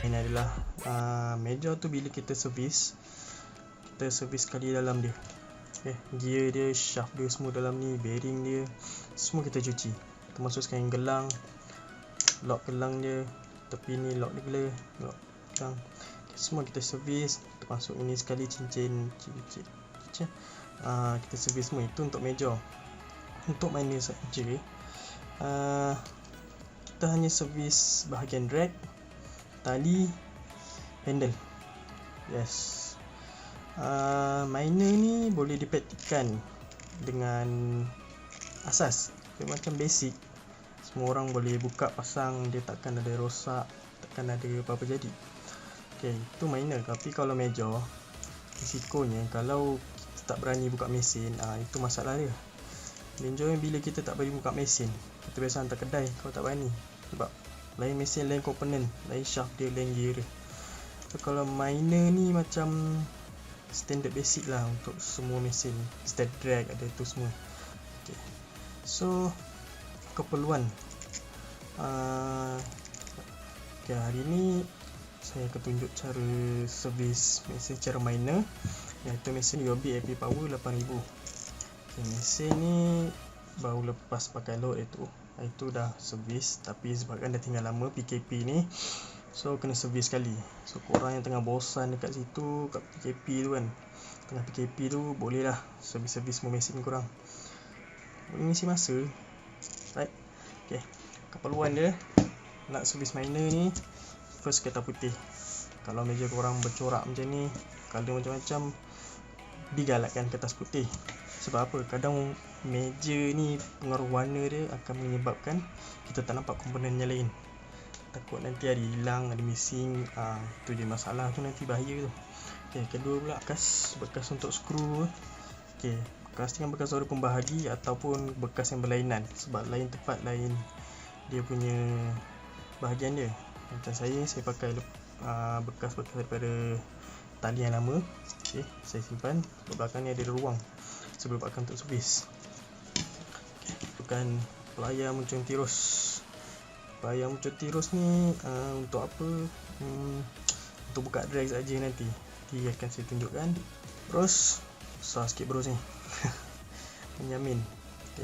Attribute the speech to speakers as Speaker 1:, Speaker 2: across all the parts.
Speaker 1: Ini adalah meja tu bila kita servis sekali dalam dia. Gear dia, shaft dia semua dalam ni, bearing dia semua kita cuci, termasuk sekarang gelang, lock gelang dia, tepi ni lock dia, lock gelang, semua kita servis, termasuk ini sekali cincin. Kita servis semua. Itu untuk meja. Untuk minor saja, kita hanya servis bahagian drag, tali, handle. Minor ni boleh dipraktikkan dengan asas. Dia macam basic, semua orang boleh buka pasang, dia takkan ada rosak, takkan ada apa-apa jadi. Itu minor. Tapi kalau major, risikonya kalau kita tak berani buka mesin, itu masalah dia. Major bila kita tak berani buka mesin, kita biasa hantar kedai kalau tak berani, sebab lain mesin, lain komponen, lain shaft dia, lain gear dia. Kalau minor ni macam standard basic lah untuk semua mesin, step drag ada tu semua. So keperluan hari ni saya akan tunjuk cara servis mesin secara minor, iaitu mesin Ryobi AP Power 8000. Mesin ni baru lepas pakai load itu dah servis, tapi sebabkan dah tinggal lama PKP ni, so kena servis sekali. So korang yang tengah bosan dekat situ kat PKP tu kan, tengah PKP tu bolehlah servis semua mesin korang, boleh ngisi masa. Right. Keperluan dia nak servis minor ni, first kertas putih. Kalau meja korang bercorak macam ni, color macam-macam, digalakkan kertas putih. Sebab apa? Kadang meja ni pengaruh warna dia akan menyebabkan kita tak nampak komponen yang lain. Takut nanti ada hilang, ada missing, tu je masalah tu, nanti bahaya tu. Kedua pula bekas untuk skru. Bekas dengan bekas roda pembahagi ataupun bekas yang berlainan, sebab lain tempat lain dia punya bahagian dia. Macam saya pakai bekas daripada tali yang lama. Saya simpan di belakang ni, ada ruang sebelum akan untuk servis. Bukan pelayar muncung tirus. Pelayar muncung tirus ni untuk apa? Untuk buka drag saja nanti akan saya tunjukkan. Terus besar sikit bros ni penyamin.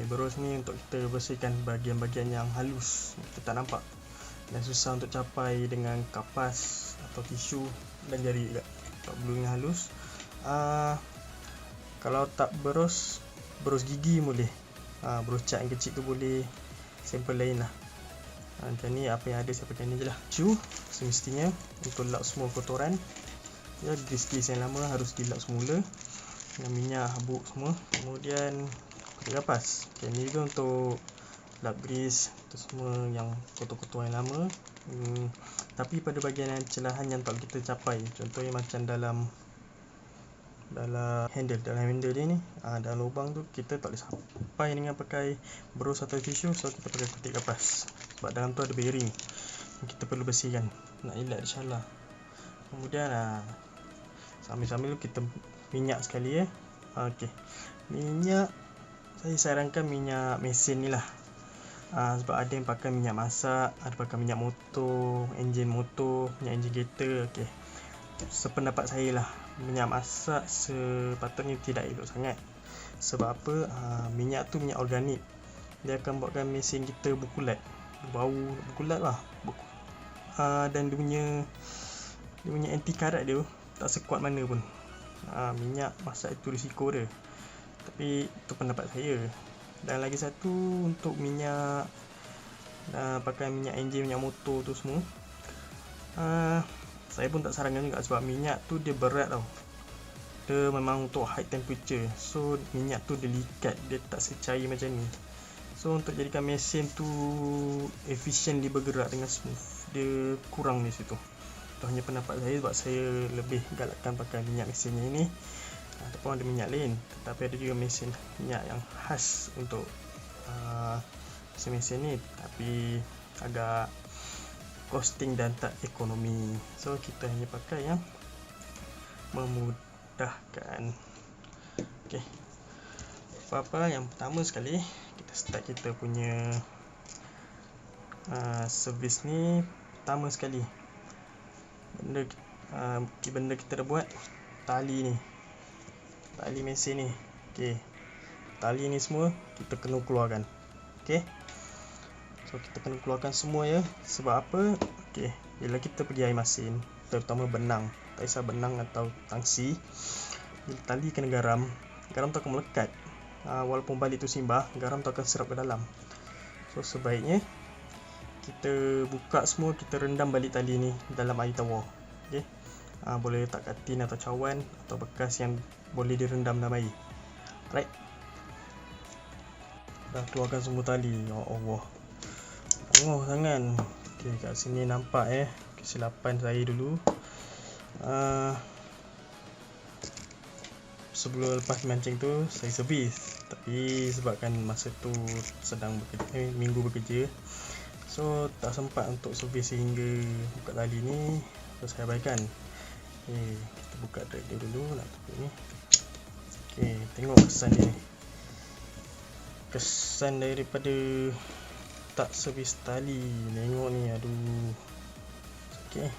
Speaker 1: Bros ni untuk kita bersihkan bahagian-bahagian yang halus, kita tak nampak dan susah untuk capai dengan kapas atau tisu dan jari juga. Tak perlu yang halus. Kalau tak bros gigi boleh, bros cat yang kecil tu boleh, sampel lain lah. Macam ni, apa yang ada saya pakai ni je lah. Semestinya untuk lap semua kotoran, grease yang lama harus dilap semula dengan minyak, habuk semua. Kemudian pakai kapas. Ni juga untuk lap grease tu semua yang kotor-kotor yang lama. Tapi pada bahagian celahan yang tak kita capai, contohnya macam dalam handle dia ni, dalam lubang tu kita tak boleh sampai dengan pakai bros atau tisu, so kita pakai kutik kapas, sebab dalam tu ada bearing yang kita perlu bersihkan, nak elak dia salah. Kemudian sambil-sambil kita minyak sekali minyak saya sarankan minyak mesin ni lah. Sebab ada yang pakai minyak masak, ada pakai minyak motor, enjin motor, minyak enjin kereta. Sependapat saya lah, minyak masak sepatutnya tidak elok sangat. Sebab apa? Minyak tu minyak organik, dia akan buatkan mesin kita berkulat, bau berkulat lah. Dan dia punya anti karat dia tak sekuat mana pun. Minyak masak itu risiko dia. Tapi itu pendapat saya. Dan lagi satu, untuk minyak pakai minyak enjin, minyak motor tu semua, saya pun tak sarankan juga, sebab minyak tu dia berat tau. Dia memang untuk high temperature, so minyak tu dia likat, dia tak secair macam ni. So untuk jadikan mesin tu efisien dia bergerak dengan smooth, dia kurang di situ. Itu hanya pendapat saya, sebab saya lebih galakkan pakai minyak mesinnya ini. Ataupun ada minyak lain, tetapi ada juga mesin minyak yang khas untuk mesin ni, tapi agak costing dan tak ekonomi. So kita hanya pakai yang memudahkan. Yang pertama sekali, kita start kita punya servis ni. Pertama sekali, benda kita dah buat. Tali mesin ni. Okey, tali ni semua kita kena keluarkan. Okey, so kita kena keluarkan semua ya. Sebab apa? Okey, bila kita pergi air masin, terutama benang, tak kisah benang atau tangsi, bila tali kena garam tu akan melekat. Walaupun balik tu simbah, garam tu akan serap ke dalam. So sebaiknya kita buka semua, kita rendam balik tali ni dalam air tawar. Okey, boleh letak kat tin atau cawan atau bekas yang boleh direndam dalam air. Right, dah keluarkan semua tali. Ya Allah, tengok sangat. Okey, kat sini nampak kesilapan saya dulu. Sebelum lepas mancing tu saya servis, tapi sebabkan masa tu sedang minggu bekerja, so tak sempat untuk servis sehingga buka tali ni. So saya abaikan. Okay, kita buka drag dia dulu, nak tutup ni. Okay, tengok kesan dia ni. Kesan daripada tak servis tali. Tengok ni, aduh. Okay,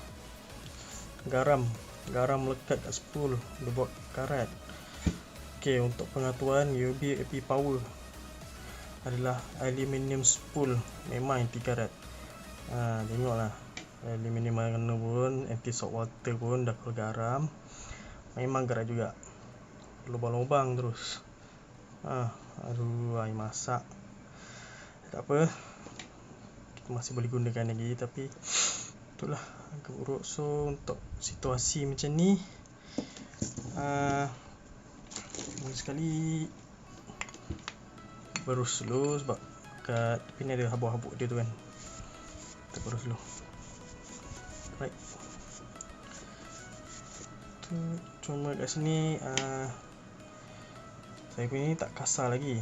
Speaker 1: garam melekat kat spool, dia buat karat. Okay, untuk pengaturan UOB AP Power adalah aluminium spool, memang anti karat. Tengoklah, aluminium mana pun, anti salt water pun dah keluar garam, memang karat juga. Lubang-lubang terus. Aduh, air masak. Tak apa, kita masih boleh gunakan lagi, tapi itulah agak buruk. So untuk situasi macam ni, mula sekali berus dulu, sebab kat tepi ni ada habuk-habuk dia tu kan. Kita berus dulu. Right, tu cuma kat sini saya punya ni tak kasar lagi.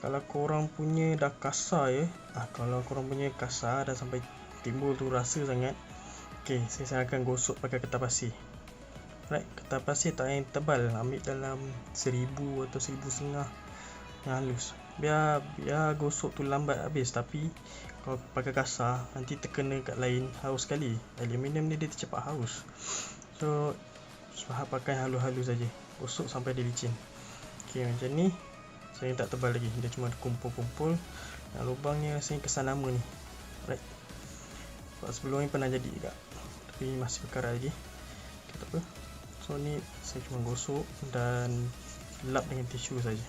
Speaker 1: Kalau korang punya dah kasar kalau korang punya kasar dah sampai timbul tu rasa sangat, okay, saya sarankan gosok pakai kertas pasir. Right, kertas pasir tak yang tebal, ambil dalam 1000 atau 1500 yang halus. Biar gosok tu lambat habis. Tapi kalau pakai kasar, nanti terkena kat lain, haus sekali. Aluminium ni dia cepat haus. So Suhab pakai halus-halus saja, gosok sampai dia licin. Okay, macam ni. Saya tak tebal lagi, dia cuma kumpul-kumpul. Lubang ni rasanya kesan lama ni. Right, sebab sebelum ni pernah jadi juga, tapi masih berkarat lagi. Okay, tak apa. So ni saya cuma gosok dan lap dengan tisu saja.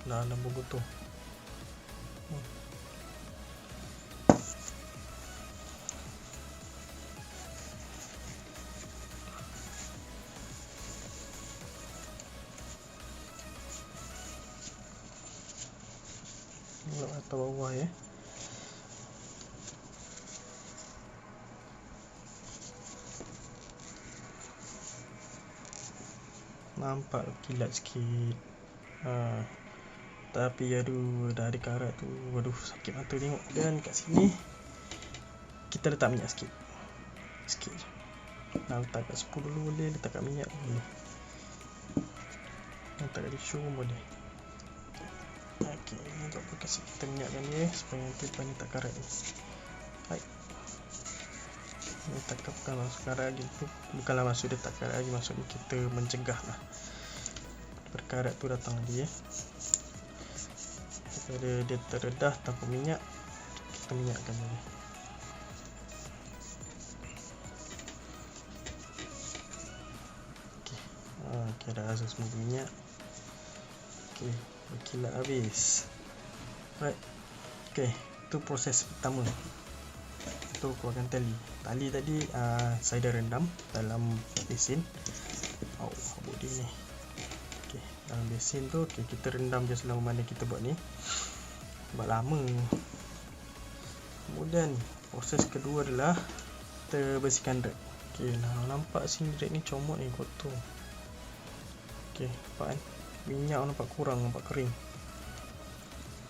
Speaker 1: Dah lambung kotor. Lap atas bawah ya. Nampak kilat sikit. Tapi aduh, dah ada karat tu. Aduh, sakit mata tengok. Dan kat sini kita letak minyak sikit je. Nak letak kat spool dulu boleh, letak kat minyak boleh, letak kat tisu pun boleh. Okay, ni tak apa, kasih kita minyakkan dia supaya nanti depan ni tak karat ni. Baik, ni tak bukan masuk karat lagi tu. Bukanlah maksud dia tak karat lagi, maksudnya kita mencegah lah berkarat tu datang lagi Daripada dia terdedah tanpa minyak, kita minyakkan lagi. Okay, dah rasa semua minyak. Okay, berkilat habis. Right, okay, tu proses pertama. Tu keluarkan tali tadi. Saya dah rendam dalam besin. Habuk dia ni. Okay, dalam besin tu, okay, kita rendam je selama mana kita buat ni. Sebab lama. Kemudian proses kedua adalah kita bersihkan drag. Okay, nampak sini drag ni comot ni, kotor. Okay, nampak kan, minyak nampak kurang, nampak kering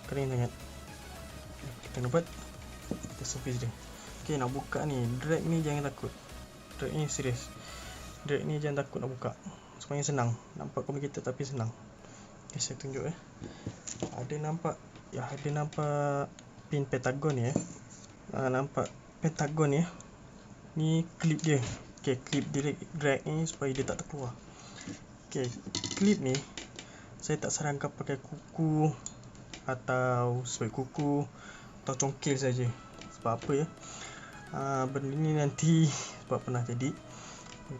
Speaker 1: sangat. Kita nak buat, kita servis dia. Okay, nak buka ni, drag ni jangan takut. Drag ni serius, drag ni jangan takut nak buka. Sebenarnya senang, nampak complicated tapi senang. Okay, saya tunjuk Ada nampak ya ada nampak pin pentagon ya. Nampak pentagon ya, ni klip dia. Okey, klip drag ni supaya dia tak terkeluar. Okey, klip ni saya tak sarankan pakai kuku atau sebaik kuku atau congkil saja. Sebab apa ya, benda ni nanti sebab pernah jadi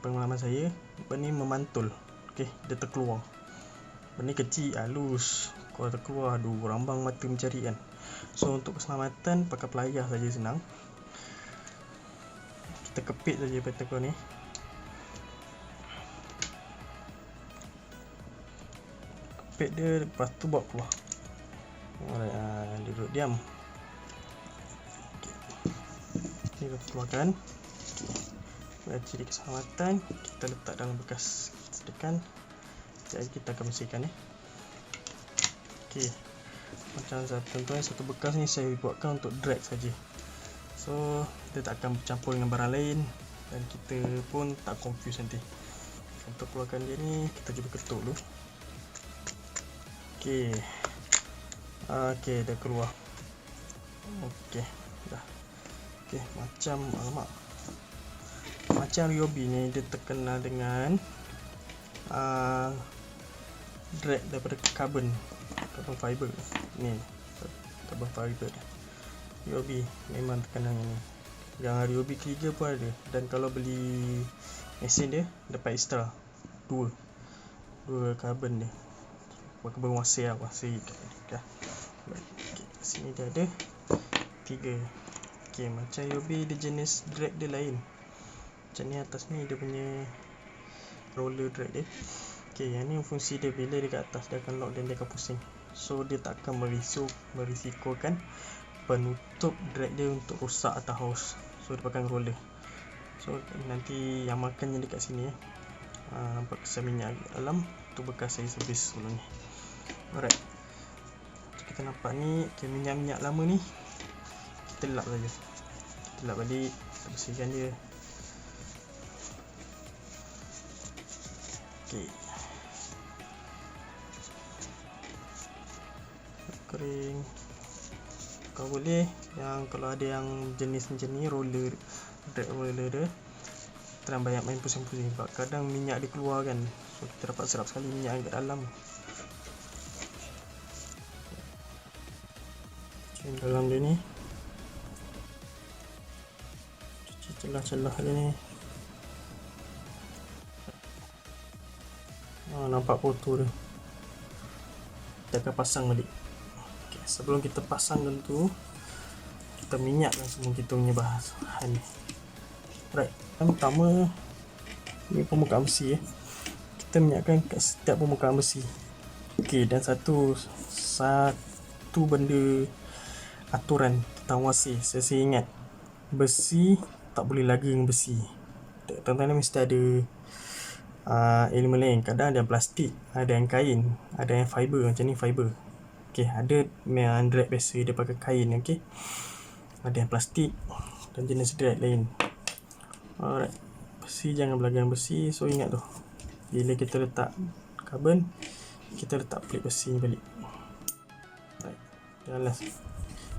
Speaker 1: pengalaman saya, benda ni memantul. Okey, dia terkeluar. Benda ni kecil, halus, kalau terkeluar, aduh, rambang mata mencari kan. So untuk keselamatan, pakai pelayar saja senang. Kita kepit saja pentagon ni. Kepit dia, lepas tu bawa keluar. Alright, duduk diam. Okay. Ni kita keluarkan. Okay. Ciri keselamatan, kita letak dalam bekas sediakan. Jadi kita akan bersihkan ni. Okey. Macam tuan-tuan, satu bekas ni saya buatkan untuk drag saja. So, dia tak akan bercampur dengan barang lain dan kita pun tak confuse nanti. Untuk keluarkan dia ni, kita cuba ketuk dulu. Okey. Okey, dah keluar. Okey, dah. Okey, macam Ryobi ni dia terkenal dengan drag daripada carbon fiber ni, carbon fiber Ryobi memang terkenal ni. Yang Ryobi Krieger pun ada, dan kalau beli mesin dia dapat extra dua carbon dia, carbon wasir lah, wasir dah. Okay, sini dia ada 3. Okay, macam Ryobi dia jenis drag dia lain. Macam ni atas ni dia punya roller drag dia. Okay, yang ni fungsi dia, bila dia kat atas dia akan lock dan dia akan pusing. So dia tak akan merisikokan penutup drag dia untuk rosak atau haus. So dia pakai roller. So nanti yang makannya dekat sini ya. Nampak kesan minyak dalam tu, bekas saya servis sebelum ni. Alright, so, kita nampak ni, okay, minyak lama ni kita lap saja. Kita lap balik, kita bersihkan dia. Okay, kering. Kau boleh yang kalau ada yang jenis macam ni, roller dia terang banyak main pusing-pusing, sebab kadang minyak dia keluar kan. So kita dapat serap sekali minyak kat dalam. Okay, dalam dia ni cuci celah-celah dia ni. Nampak kotor dia. Kita akan pasang balik. Okay, sebelum kita pasang tentu kita minyakkan semua kita punya bahan ni. Right, yang pertama ni permukaan besi ya. Kita minyakkan kat setiap permukaan besi. Okey, dan satu benda aturan tentang wasir, saya ingat besi tak boleh laga dengan besi. Tuan-tuan mesti ada elemen lain. Kadang ada yang plastik, ada yang kain, ada yang fiber. Macam ni fiber. Okey, ada yang drag biasa dia pakai kain. Okey, ada yang plastik dan jenis drag lain. Alright, besi jangan berlaga dengan besi. So ingat tu, bila kita letak carbon, kita letak plate besi ni balik. Alright, jangan last.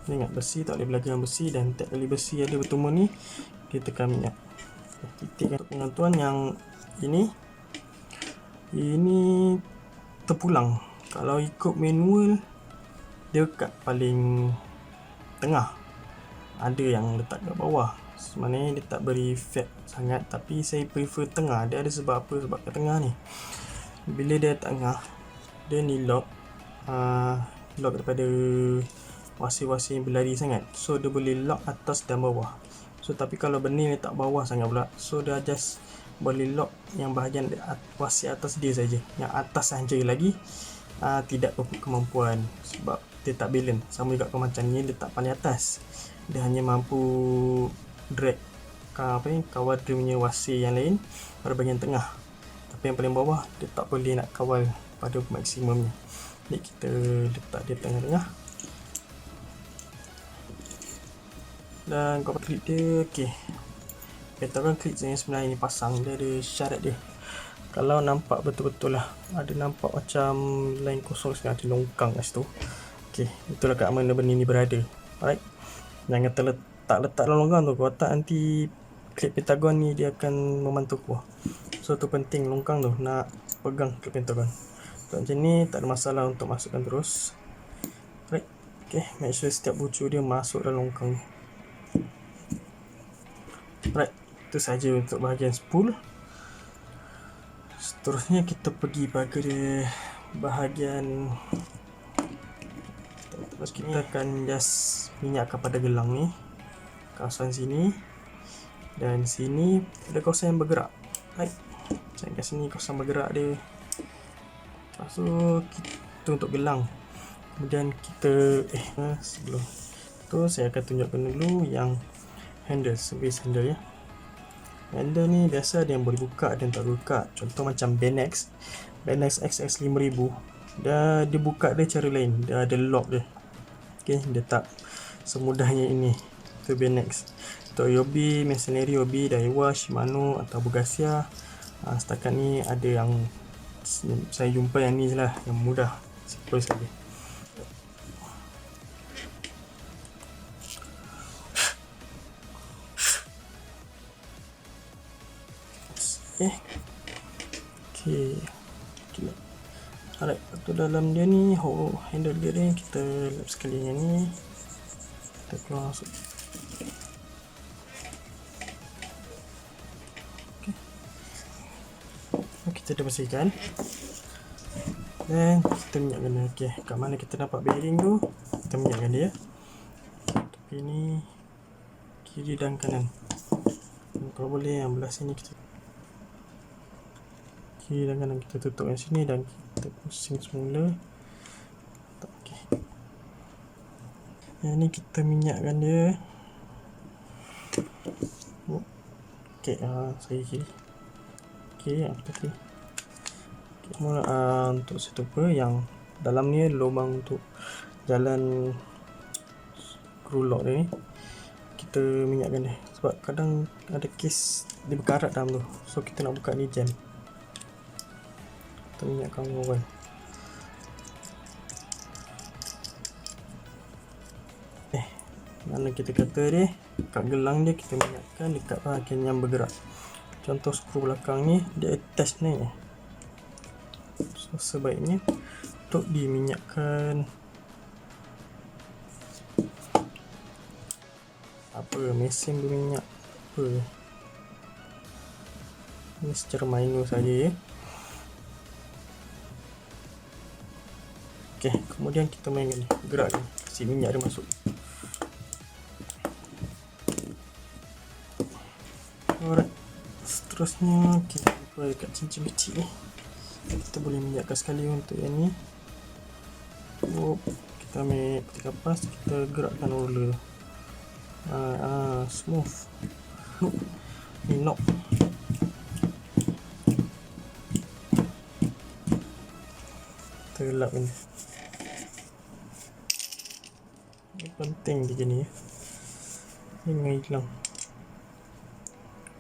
Speaker 1: Ingat, besi tak boleh berlaga dengan besi, dan tiap kali besi ada bertemu ni, dia tekan minyak. Titik untuk penentuan yang ini terpulang. Kalau ikut manual dia kat paling tengah, ada yang letak kat bawah. Sebenarnya dia tak beri effect sangat, tapi saya prefer tengah. Dia ada sebab apa? Sebab kat tengah ni, bila dia tengah, dia ni lock daripada wasir-wasir yang berlari sangat. So dia boleh lock atas dan bawah. So tapi kalau benda letak bawah sangat pula, so dia just boleh lock yang bahagian wasir atas dia saja. Yang atas sahaja lagi tidak berkemampuan, sebab dia tak balance. Sama juga macam ni, letak paling atas, dia hanya mampu drag kawal dia punya wasir yang lain pada bahagian tengah, tapi yang paling bawah dia tak boleh nak kawal pada maksimumnya. Jadi kita letak dia tengah-tengah, dan kau klip dia. Okey, kita kan klip yang sebenarnya ni pasang, dia ada syarat dia. Kalau nampak betul-betul lah, ada nampak macam line kosong, sebenarnya ada longkang kat situ. Okay, itulah kat mana benda ni berada. Alright, jangan letak dalam longkang tu. Kalau tak nanti klip pentagon ni dia akan memantau keluar. So tu penting longkang tu nak pegang klip pentagon. So, macam ni tak ada masalah untuk masukkan terus. Alright, okay, make sure setiap bucu dia masuk dalam longkang ni. Alright, itu saja untuk bahagian spool. Seterusnya kita pergi pada bahagian, terus kita akan just minyakkan pada gelang ni, kawasan sini dan sini ada kawasan yang bergerak. Right, macam kat sini kawasan bergerak dia. Lepas tu kita untuk gelang, kemudian kita sebelum tu saya akan tunjukkan dulu yang handle, service handle ya. Handle ni biasa ada yang boleh buka, ada yang tak buka. Contoh macam Benex XX5000, dia buka dia cara lain, dia ada lock dia. Okay, dia tak semudahnya ini. Itu Benex. Untuk Yobi, Mercenary Yobi, Daiwa, Shimano atau Bogacia, setakat ni ada yang saya jumpa yang ni je lah, yang mudah, simple saja. Okay. Alright, waktu dalam dia ni handle dia ni kita lap sekali yang ni, kita keluar masuk. Okay, kita dah bersihkan dan kita minyakkan dia. Okay, kat mana kita nampak bearing tu kita minyakkan dia. Tapi ni kiri dan kanan, kalau boleh yang belah sini kita kiri dan kanan kita tutup yang sini dan kita pusing semula. Okay, yang ni kita minyakkan dia. Okay, saya kiri okay. Mula untuk saya lupa yang dalam ni lubang untuk jalan screw lock ni, kita minyakkan dia sebab kadang ada kes dia berkarat dalam tu. So kita nak buka ni jam, kita minyakkan kawan. Mana kita kata dia kat gelang dia, kita minyakkan dekat bahagian yang bergerak. Contoh skru belakang ni dia attach ni, so sebaiknya untuk diminyakkan apa, mesin berminyak apa ni secara minor saja ya. Okay, kemudian kita mainkan ni, gerak ni, kasi minyak dia masuk. Alright, seterusnya kita lupa dekat cincin kecil ni, kita boleh minyakkan sekali untuk yang ni. Kita ambil peti kapas, kita gerakkan roller smooth. Ni knob, kita lap ni. Ini penting dia ni ya, jangan hilang.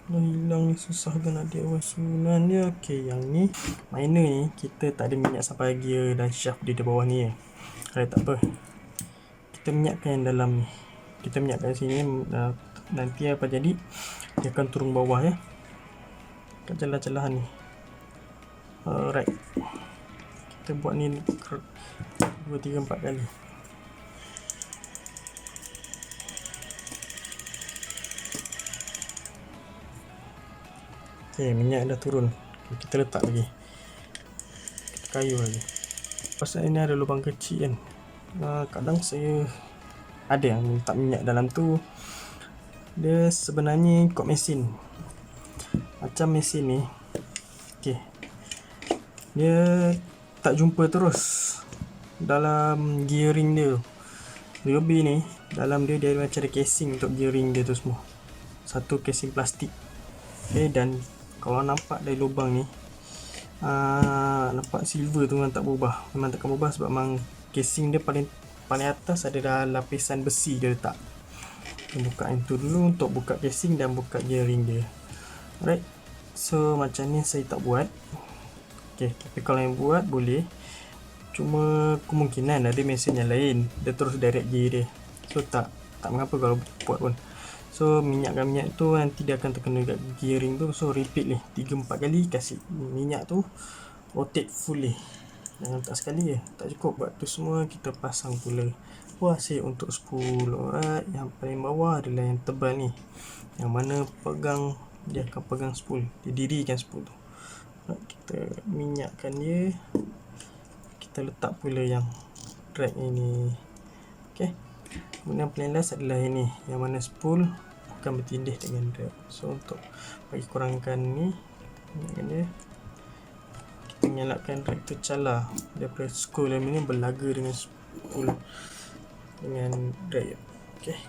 Speaker 1: Kalau hilang ni susah kan nak DIY susunan dia. Okay, yang ni minor ni kita tak ada minyak sampai gear dan shaft di bawah ni ya. Kalau tak apa, kita minyakkan yang dalam ni, kita minyakkan sini. Nanti apa jadi, dia akan turun bawah ya, kat celah-celah ni. Alright, kita buat ni 2, 3, 4 kali. Okay, minyak dah turun. Okay, kita letak lagi, kita kayu lagi. Pasal ini ada lubang kecil kan, kadang saya ada yang letak minyak dalam tu. Dia sebenarnya ikut mesin, macam mesin ni. Okay, dia tak jumpa terus dalam gearing dia. Yobi ni dalam dia ada macam ada casing untuk gearing dia tu semua, satu casing plastik. Okay, dan kalau nampak dari lubang ni, nampak silver tu memang tak berubah, memang takkan berubah sebab memang casing dia paling atas ada dah lapisan besi dia letak. Kita buka yang tu dulu untuk buka casing dan buka gearing dia. Alright, so macam ni saya tak buat. Okay, tapi kalau yang buat boleh, Cuma kemungkinan ada mesin yang lain dia terus direct gear dia, so tak mengapa kalau buat pun. So minyakkan minyak tu nanti dia akan terkena kat gearing tu, so repeat ni 3-4 kali kasih minyak tu, rotate fully, jangan tak sekali je, tak cukup. Buat tu semua kita pasang pula wasir untuk spool. Alright, yang paling bawah adalah yang tebal ni, yang mana pegang, dia akan pegang spool, dia dirikan spool tu. Alright, kita minyakkan dia, kita letak pula yang drag ini. Okay, kemudian paling last adalah ini, yang mana spool akan bertindih dengan drag. So untuk bagi kurangkan ni, minyakkan dia, kita nyalakan drag tu cala daripada skru aluminium berlaga dengan spool dengan drag. Okay,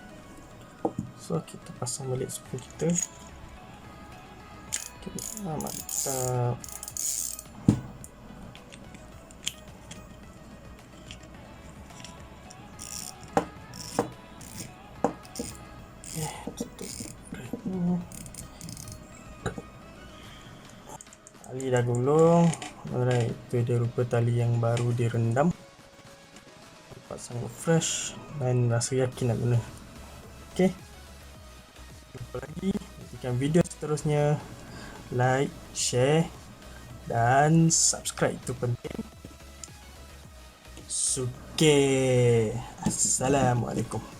Speaker 1: so kita pasang balik spool kita. Okay, mantap. Tali dah gulung. Alright, itu dia rupa tali yang baru direndam. Pasang fresh dan rasa yakin nak guna. Okay, jumpa lagi nantikan video seterusnya. Like, share dan subscribe, itu penting. Suke. Assalamualaikum.